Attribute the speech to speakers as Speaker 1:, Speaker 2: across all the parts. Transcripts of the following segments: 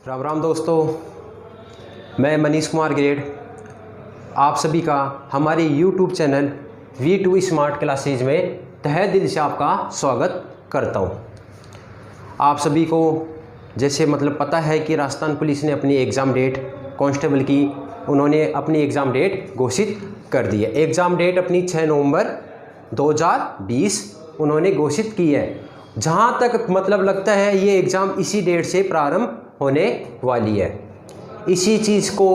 Speaker 1: राम राम दोस्तों, मैं मनीष कुमार ग्रेड आप सभी का हमारे YouTube channel V2 smart classes में तहे दिल से आपका स्वागत करता हूं। आप सभी को जैसे पता है कि राजस्थान पुलिस ने अपनी एग्ज़ाम डेट कांस्टेबल की उन्होंने अपनी एग्ज़ाम डेट घोषित कर दी है। एग्ज़ाम डेट अपनी 6 नवंबर 2020 उन्होंने घोषित की है। जहाँ तक लगता है ये एग्ज़ाम इसी डेट से प्रारंभ होने वाली है। इसी चीज़ को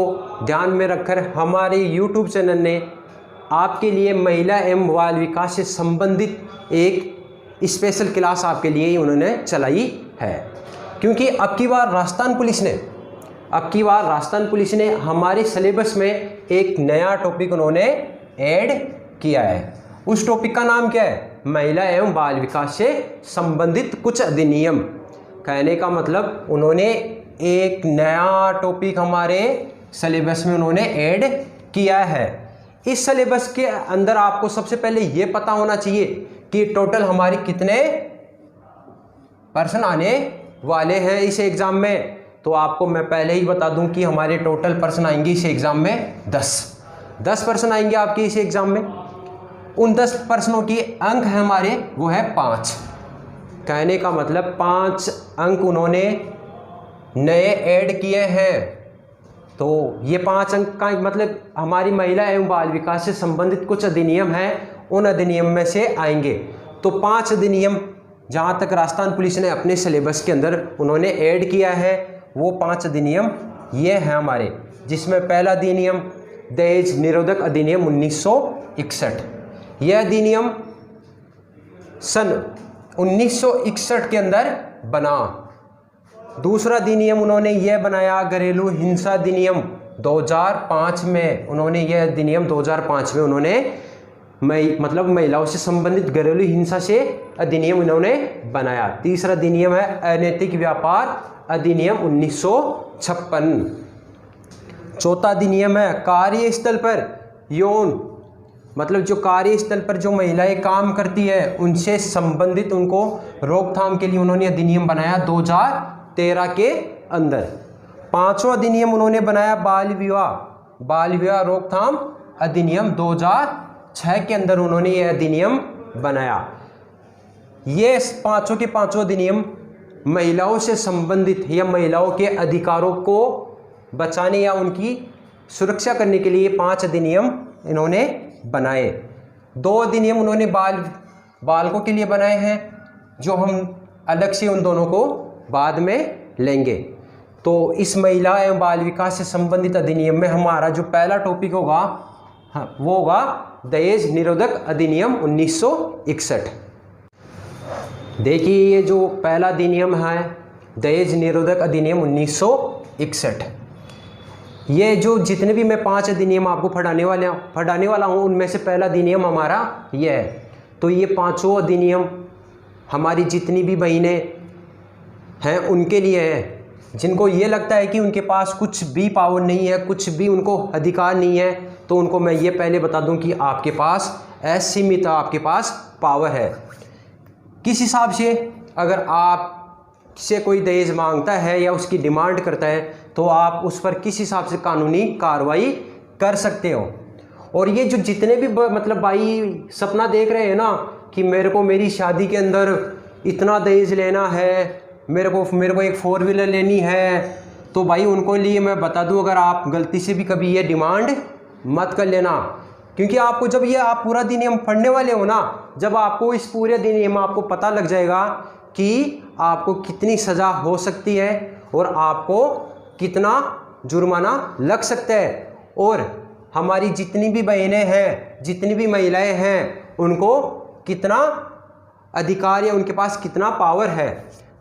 Speaker 1: ध्यान में रखकर हमारे YouTube चैनल ने आपके लिए महिला एवं बाल विकास से संबंधित एक स्पेशल क्लास आपके लिए उन्होंने चलाई है। क्योंकि अब की बार राजस्थान पुलिस ने हमारे सिलेबस में एक नया टॉपिक उन्होंने ऐड किया है। उस टॉपिक का नाम क्या है? महिला एवं बाल विकास से संबंधित कुछ अधिनियम। कहने का मतलब उन्होंने एक नया टॉपिक हमारे सिलेबस में उन्होंने ऐड किया है। इस सिलेबस के अंदर आपको सबसे पहले ये पता होना चाहिए कि टोटल हमारे कितने पर्सन आने वाले हैं इस एग्ज़ाम में। तो आपको मैं पहले ही बता दूं कि हमारे टोटल पर्सन आएंगे इस एग्ज़ाम में 10 पर्सन आएंगे आपके इस एग्ज़ाम में। उन 10 पर्सनों की अंक है हमारे वो है 5। कहने का मतलब 5 अंक उन्होंने नए ऐड किए हैं। तो ये 5 अंक का मतलब हमारी महिला एवं बाल विकास से संबंधित कुछ अधिनियम हैं, उन अधिनियम में से आएंगे। तो 5 अधिनियम जहाँ तक राजस्थान पुलिस ने अपने सिलेबस के अंदर उन्होंने ऐड किया है वो 5 अधिनियम ये हैं हमारे। जिसमें पहला अधिनियम दहेज निरोधक अधिनियम 1961। यह अधिनियम सन 1961 के अंदर बना। दूसरा अधिनियम उन्होंने यह बनाया घरेलू हिंसा अधिनियम 2005 में। उन्होंने यह अधिनियम 2005 में उन्होंने महिलाओं से संबंधित घरेलू हिंसा से अधिनियम उन्होंने बनाया। तीसरा अधिनियम है अनैतिक व्यापार अधिनियम 1956। चौथा अधिनियम है कार्यस्थल पर यौन जो कार्यस्थल पर जो महिलाएं काम करती है उनसे संबंधित उनको रोकथाम के लिए उन्होंने अधिनियम बनाया 2013 के अंदर। 5वां अधिनियम उन्होंने बनाया बाल विवाह रोकथाम अधिनियम 2006 के अंदर उन्होंने यह अधिनियम बनाया। ये पांचों के पांचों अधिनियम महिलाओं से संबंधित या महिलाओं के अधिकारों को बचाने या उनकी सुरक्षा करने के लिए 5 अधिनियम इन्होंने बनाए। 2 अधिनियम उन्होंने बालकों के लिए बनाए हैं, जो हम अलग से उन दोनों को बाद में लेंगे। तो इस महिला एवं बाल विकास से संबंधित अधिनियम में हमारा जो पहला टॉपिक होगा वो होगा दहेज निरोधक अधिनियम 1961। देखिए ये जो पहला अधिनियम है दहेज निरोधक अधिनियम 1961। ये जो जितने भी मैं 5 अधिनियम आपको पढ़ाने वाला हूँ उनमें से पहला अधिनियम हमारा ये है। तो ये 5 अधिनियम हमारी जितनी भी बहनें हैं उनके लिए है, जिनको ये लगता है कि उनके पास कुछ भी पावर नहीं है, कुछ भी उनको अधिकार नहीं है। तो उनको मैं ये पहले बता दूं कि आपके पास असीमित आपके पास पावर है। किस हिसाब से? अगर आप से कोई दहेज मांगता है या उसकी डिमांड करता है तो आप उस पर किस हिसाब से कानूनी कार्रवाई कर सकते हो। और ये जो जितने भी भाई सपना देख रहे हैं ना कि मेरे को मेरी शादी के अंदर इतना दहेज लेना है, मेरे को एक 4 व्हीलर लेनी है, तो भाई उनको लिए मैं बता दूं अगर आप गलती से भी कभी ये डिमांड मत कर लेना। क्योंकि आपको जब ये आप पूरा अधिनियम पढ़ने वाले हो ना, जब आपको इस पूरे अधिनियम आपको पता लग जाएगा कि आपको कितनी सज़ा हो सकती है और आपको कितना जुर्माना लग सकता है, और हमारी जितनी भी बहनें हैं, जितनी भी महिलाएं हैं, उनको कितना अधिकार या उनके पास कितना पावर है।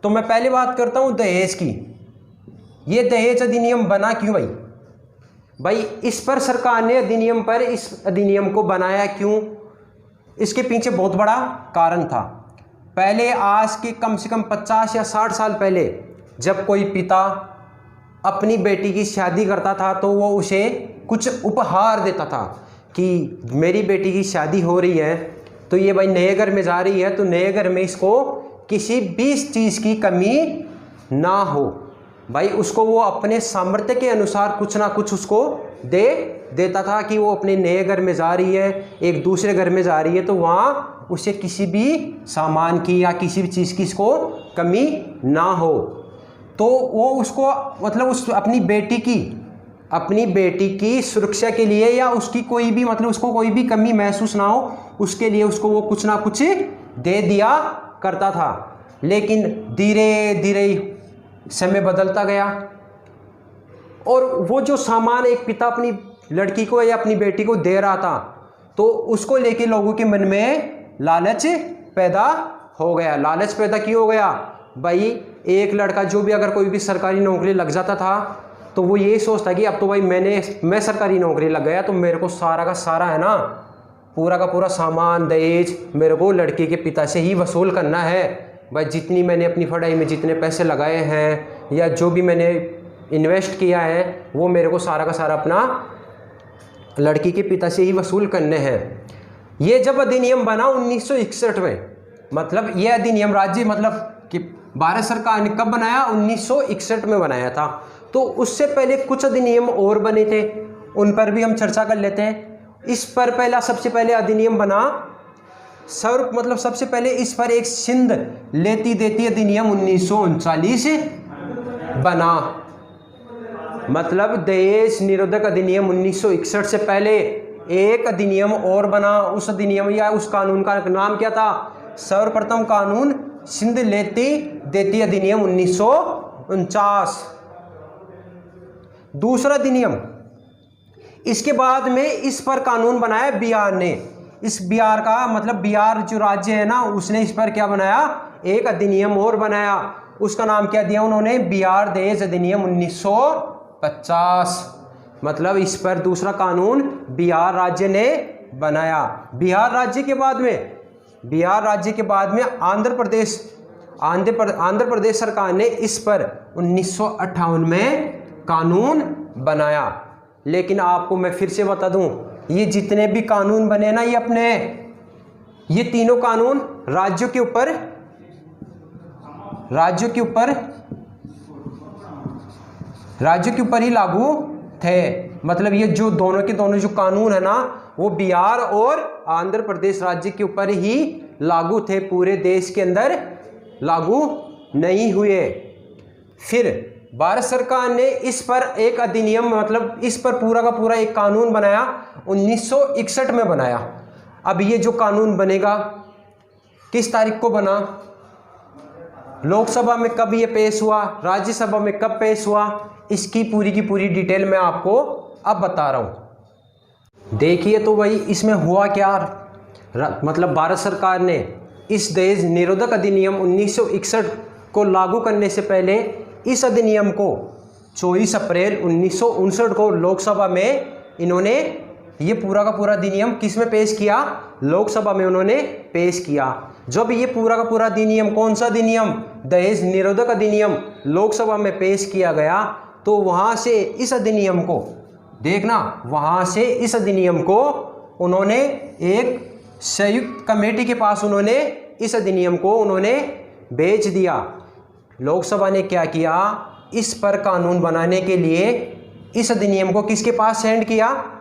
Speaker 1: तो मैं पहले बात करता हूं दहेज की। ये दहेज अधिनियम बना क्यों भाई? इस पर सरकार ने इस अधिनियम को बनाया क्यों? इसके पीछे बहुत बड़ा कारण था। पहले आज के कम से कम 50 या 60 साल पहले जब कोई पिता अपनी बेटी की शादी करता था तो वो उसे कुछ उपहार देता था कि मेरी बेटी की शादी हो रही है तो ये भाई नए घर में जा रही है, तो नए घर में इसको किसी भी चीज़ की कमी ना हो। भाई उसको वो अपने सामर्थ्य के अनुसार कुछ ना कुछ उसको देता था कि वो अपने नए घर में जा रही है, एक दूसरे घर में जा रही है, तो वहाँ उसे किसी भी सामान की या किसी भी चीज़ की इसको कमी ना हो। तो वो उसको मतलब उस अपनी बेटी की सुरक्षा के लिए या उसकी कोई भी मतलब उसको कोई भी कमी महसूस ना हो उसके लिए उसको वो कुछ ना कुछ दे दिया करता था। लेकिन धीरे धीरे समय बदलता गया और वो जो सामान एक पिता अपनी लड़की को या अपनी बेटी को दे रहा था तो उसको लेके लोगों के मन में लालच पैदा हो गया। लालच पैदा क्यों हो गया? भाई एक लड़का जो भी अगर कोई भी सरकारी नौकरी लग जाता था तो वो यही सोचता कि अब तो भाई मैं सरकारी नौकरी लग गया तो मेरे को सारा का सारा है ना, पूरा का पूरा सामान दहेज मेरे को लड़की के पिता से ही वसूल करना है। भाई जितनी मैंने अपनी पढ़ाई में जितने पैसे लगाए हैं या जो भी मैंने इन्वेस्ट किया है वो मेरे को सारा का सारा अपना लड़की के पिता से ही वसूल करने हैं। ये जब अधिनियम बना 1961 में, मतलब ये अधिनियम राज्य मतलब कि भारत सरकार ने कब बनाया? 1961 में बनाया था। तो उससे पहले कुछ अधिनियम और बने थे, उन पर भी हम चर्चा कर लेते हैं। इस पर सबसे पहले अधिनियम बना सबसे पहले इस पर एक सिंध लेती देती अधिनियम 1939 बना। मतलब दहेज निरोधक अधिनियम 1961 से पहले एक अधिनियम और बना। उस अधिनियम या उस कानून का नाम क्या था? सर्वप्रथम कानून सिंध लेती देती अधिनियम 1949। दूसरा अधिनियम, इसके बाद में इस पर कानून बनाया बिहार ने। इस बिहार का मतलब बिहार जो राज्य है ना उसने इस पर क्या बनाया? एक अधिनियम और बनाया। उसका नाम क्या दिया उन्होंने? बिहार दहेज अधिनियम 1950। मतलब इस पर दूसरा कानून बिहार राज्य ने बनाया। बिहार राज्य के बाद में आंध्र प्रदेश सरकार ने इस पर 1958 में कानून बनाया। लेकिन आपको मैं फिर से बता दूं, ये जितने भी कानून बने ना ये तीनों कानून राज्यों के ऊपर ही लागू थे। मतलब ये जो दोनों के दोनों जो कानून है ना वो बिहार और आंध्र प्रदेश राज्य के ऊपर ही लागू थे, पूरे देश के अंदर लागू नहीं हुए। फिर भारत सरकार ने इस पर एक अधिनियम मतलब इस पर पूरा का पूरा एक कानून बनाया, 1961 में बनाया। अब ये जो कानून बनेगा किस तारीख को बना, लोकसभा में कब ये पेश हुआ, राज्यसभा में कब पेश हुआ, इसकी पूरी की पूरी डिटेल मैं आपको अब बता रहा हूँ। देखिए तो भाई इसमें हुआ क्या, मतलब भारत सरकार ने इस दहेज निरोधक अधिनियम 1961 को लागू करने से पहले इस अधिनियम को 24 अप्रैल 1959 को लोकसभा में इन्होंने ये पूरा का पूरा अधिनियम किस में पेश किया? लोकसभा में उन्होंने पेश किया। जब ये पूरा का पूरा अधिनियम, कौन सा अधिनियम? दहेज निरोधक अधिनियम लोकसभा में पेश किया गया तो वहाँ से इस अधिनियम को उन्होंने एक संयुक्त कमेटी के पास इस अधिनियम को भेज दिया। लोकसभा ने क्या किया, इस पर कानून बनाने के लिए इस अधिनियम को किसके पास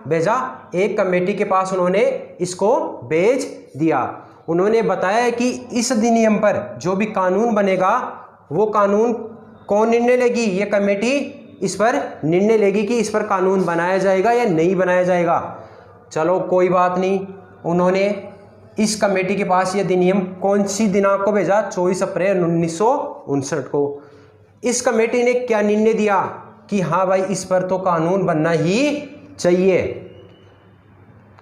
Speaker 1: भेजा? एक कमेटी के पास उन्होंने इसको भेज दिया। उन्होंने बताया कि इस अधिनियम पर जो भी कानून बनेगा वो कानून कौन निर्णय लेगी? ये कमेटी इस पर निर्णय लेगी कि इस पर कानून बनाया जाएगा या नहीं बनाया जाएगा। चलो कोई बात नहीं, उन्होंने इस कमेटी के पास ये अधिनियम कौन सी दिनांक को भेजा? 24 अप्रैल 1959 को। इस कमेटी ने क्या निर्णय दिया कि हाँ भाई इस पर तो कानून बनना ही चाहिए।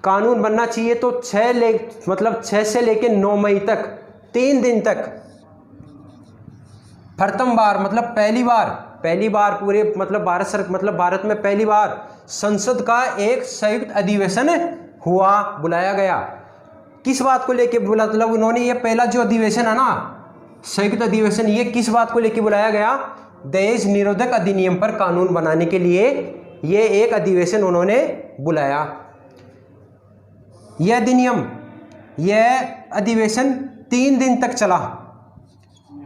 Speaker 1: कानून बनना चाहिए तो 6 से लेकर 9 मई तक 3 दिन तक प्रथम बार मतलब पहली बार पूरे भारत में पहली बार संसद का एक संयुक्त अधिवेशन बुलाया गया। किस बात को लेके मतलब उन्होंने ये पहला जो अधिवेशन है ना संयुक्त अधिवेशन, ये किस बात को लेके बुलाया गया? दहेज निरोधक अधिनियम पर कानून बनाने के लिए ये एक अधिवेशन उन्होंने बुलाया। यह अधिवेशन 3 दिन तक चला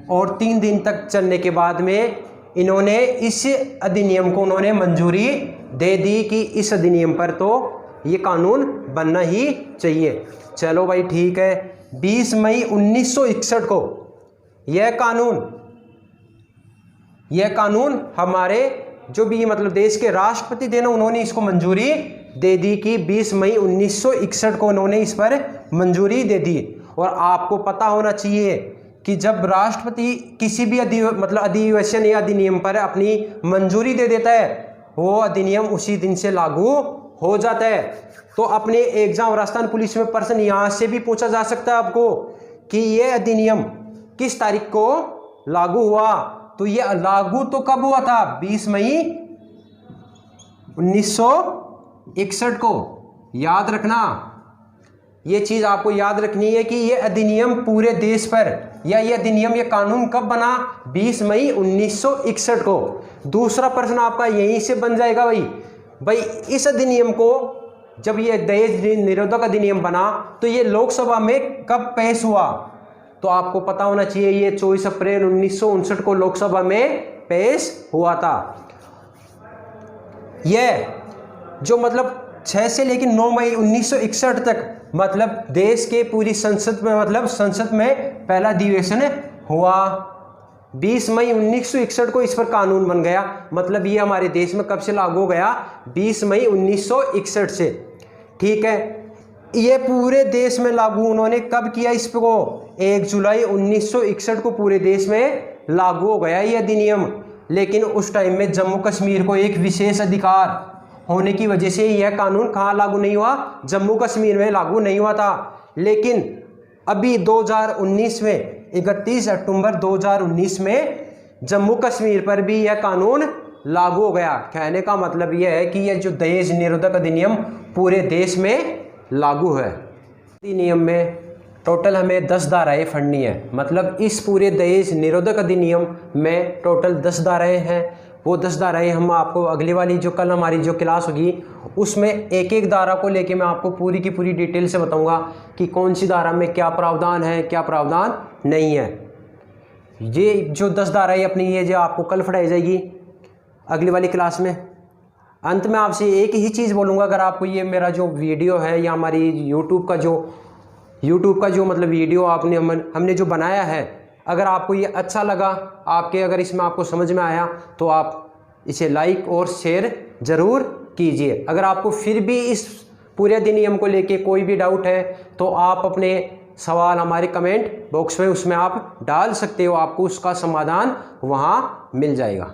Speaker 1: और 3 दिन तक चलने के बाद में इन्होंने इस अधिनियम को उन्होंने मंजूरी दे दी कि इस अधिनियम पर तो ये कानून बनना ही चाहिए। चलो भाई ठीक है, 20 मई 1961 को यह कानून हमारे जो भी मतलब देश के राष्ट्रपति थे ना, उन्होंने इसको मंजूरी दे दी कि 20 मई 1961 को उन्होंने इस पर मंजूरी दे दी। और आपको पता होना चाहिए कि जब राष्ट्रपति किसी भी अधिवेशन या अधिनियम पर अपनी मंजूरी दे देता है, वो अधिनियम उसी दिन से लागू हो जाता है। तो अपने एग्जाम राजस्थान पुलिस में प्रश्न यहाँ से भी पूछा जा सकता है आपको कि ये अधिनियम किस तारीख को लागू हुआ। तो ये लागू तो कब हुआ था? 20 मई 1961 को। याद रखना, ये चीज़ आपको याद रखनी है कि ये अधिनियम पूरे देश पर, या ये अधिनियम, ये कानून कब बना? 20 मई 1961 को। दूसरा प्रश्न आपका यहीं से बन जाएगा भाई इस अधिनियम को, जब ये दहेज निरोधक अधिनियम बना तो ये लोकसभा में कब पेश हुआ? तो आपको पता होना चाहिए ये 24 अप्रैल 1959 को लोकसभा में पेश हुआ था। यह जो मतलब 6 से लेकर 9 मई 1961 तक मतलब देश के पूरी संसद में संसद में पहला अधिवेशन हुआ। 20 मई 1961 को इस पर कानून बन गया। मतलब ये हमारे देश में कब से लागू हो गया? 20 मई 1961 से। ठीक है, ये पूरे देश में लागू उन्होंने कब किया इसको? 1 जुलाई 1961 को पूरे देश में लागू हो गया ये अधिनियम। लेकिन उस टाइम में जम्मू कश्मीर को एक विशेष अधिकार होने की वजह से यह कानून कहाँ लागू नहीं हुआ? जम्मू कश्मीर में लागू नहीं हुआ था। लेकिन अभी 2019 में 31 अक्टूबर 2019 में जम्मू कश्मीर पर भी यह कानून लागू हो गया। कहने का मतलब यह है कि यह जो दहेज निरोधक अधिनियम पूरे देश में लागू है। अधिनियम में टोटल हमें 10 धाराएं पढ़नी है। मतलब इस पूरे दहेज निरोधक अधिनियम में टोटल 10 धाराएं हैं। वो 10 धाराएं हम आपको अगली वाली जो कल हमारी जो क्लास होगी उसमें एक एक धारा को लेके मैं आपको पूरी की पूरी डिटेल से बताऊंगा कि कौन सी धारा में क्या प्रावधान है, क्या प्रावधान नहीं है। ये जो 10 धाराएं अपनी ये जो आपको कल पढ़ाई जाएगी अगली वाली क्लास में। अंत में आपसे एक ही चीज़ बोलूँगा, अगर आपको ये मेरा जो वीडियो है या हमारी यूट्यूब का जो मतलब वीडियो हमने जो बनाया है, अगर आपको ये अच्छा लगा, अगर इसमें आपको समझ में आया तो आप इसे लाइक और शेयर ज़रूर कीजिए। अगर आपको फिर भी इस पूरे अधिनियम को लेके कोई भी डाउट है तो आप अपने सवाल हमारे कमेंट बॉक्स में उसमें आप डाल सकते हो, आपको उसका समाधान वहाँ मिल जाएगा।